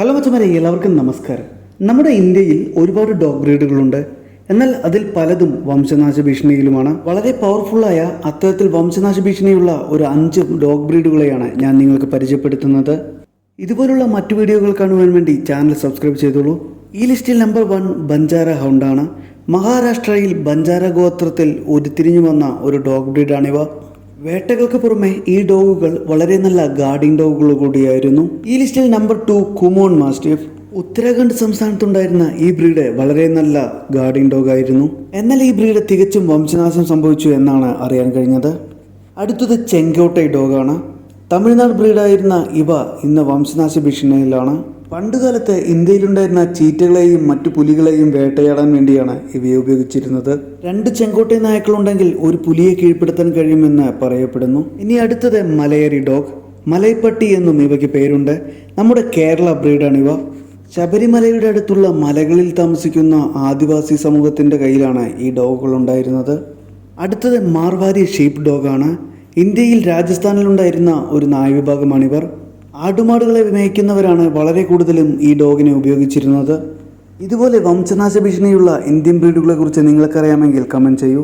Hello മച്ചമാരെ, എല്ലാവർക്കും നമസ്കാരം. നമ്മുടെ ഇന്ത്യയിൽ ഒരുപാട് ഡോഗ് ബ്രീഡുകളുണ്ട്. എന്നാൽ അതിൽ പലതും വംശനാശ ഭീഷണിയിലുമാണ്. വളരെ പവർഫുള്ളായ അത്തരത്തിൽ വംശനാശ ഭീഷണിയുള്ള ഒരു 5 ഡോഗ് ബ്രീഡുകളെയാണ് ഞാൻ നിങ്ങൾക്ക് പരിചയപ്പെടുത്തുന്നത്. ഇതുപോലുള്ള മറ്റു വീഡിയോകൾ കാണുവാൻ വേണ്ടി ചാനൽ സബ്സ്ക്രൈബ് ചെയ്തോളൂ. ഈ ലിസ്റ്റിൽ നമ്പർ 1 ബഞ്ചാര ഹൗണ്ടാണ്. മഹാരാഷ്ട്രയിൽ ബഞ്ചാര ഗോത്രത്തിൽ ഉരുത്തിരിഞ്ഞു വന്ന ഒരു ഡോഗ് ബ്രീഡാണിവ. വേട്ടകൾക്ക് പുറമെ ഈ ഡോഗുകൾ വളരെ നല്ല ഗാർഡിംഗ് ഡോഗുകൾ കൂടിയായിരുന്നു. ഈ ലിസ്റ്റിൽ നമ്പർ 2 കുമോൺ മാസ്റ്റിഫ്. ഉത്തരാഖണ്ഡ് സംസ്ഥാനത്തുണ്ടായിരുന്ന ഈ ബ്രീഡ് വളരെ നല്ല ഗാർഡിംഗ് ഡോഗ് ആയിരുന്നു. എന്നാൽ ഈ ബ്രീഡ് തികച്ചും വംശനാശം സംഭവിച്ചു എന്നാണ് അറിയാൻ കഴിഞ്ഞത്. അടുത്തത് ചെങ്കോട്ടൈ ഡോഗാണ്. തമിഴ്നാട് ബ്രീഡായിരുന്ന ഇവ ഇന്ന് വംശനാശ ഭീഷണിയിലാണ്. പണ്ടുകാലത്ത് ഇന്ത്യയിലുണ്ടായിരുന്ന ചീറ്റകളെയും മറ്റു പുലികളെയും വേട്ടയാടാൻ വേണ്ടിയാണ് ഇവയെ ഉപയോഗിച്ചിരുന്നത്. 2 ചെങ്കോട്ടൈ നായ്ക്കളുണ്ടെങ്കിൽ ഒരു പുലിയെ കീഴ്പ്പെടുത്താൻ കഴിയുമെന്ന് പറയപ്പെടുന്നു. ഇനി അടുത്തത് മലയരി ഡോഗ്. മലൈപ്പട്ടി എന്നും ഇവയ്ക്ക് പേരുണ്ട്. നമ്മുടെ കേരള ബ്രീഡാണിവ. ശബരിമലയുടെ അടുത്തുള്ള മലകളിൽ താമസിക്കുന്ന ആദിവാസി സമൂഹത്തിൻ്റെ കയ്യിലാണ് ഈ ഡോഗുകൾ ഉണ്ടായിരുന്നത്. അടുത്തത് മാർവാരി ഷീപ്പ് ഡോഗാണ്. ഇന്ത്യയിൽ രാജസ്ഥാനിലുണ്ടായിരുന്ന ഒരു നായ വിഭാഗമാണിവർ. ആടുമാടുകളെ മേയ്ക്കുന്നവരാണ് വളരെ കൂടുതലും ഈ ഡോഗിനെ ഉപയോഗിച്ചിരുന്നത്. ഇതുപോലെ വംശനാശ ഭീഷണിയുള്ള ഇന്ത്യൻ ബ്രീഡുകളെ കുറിച്ച് നിങ്ങൾക്കറിയാമെങ്കിൽ കമൻറ്റ് ചെയ്യൂ.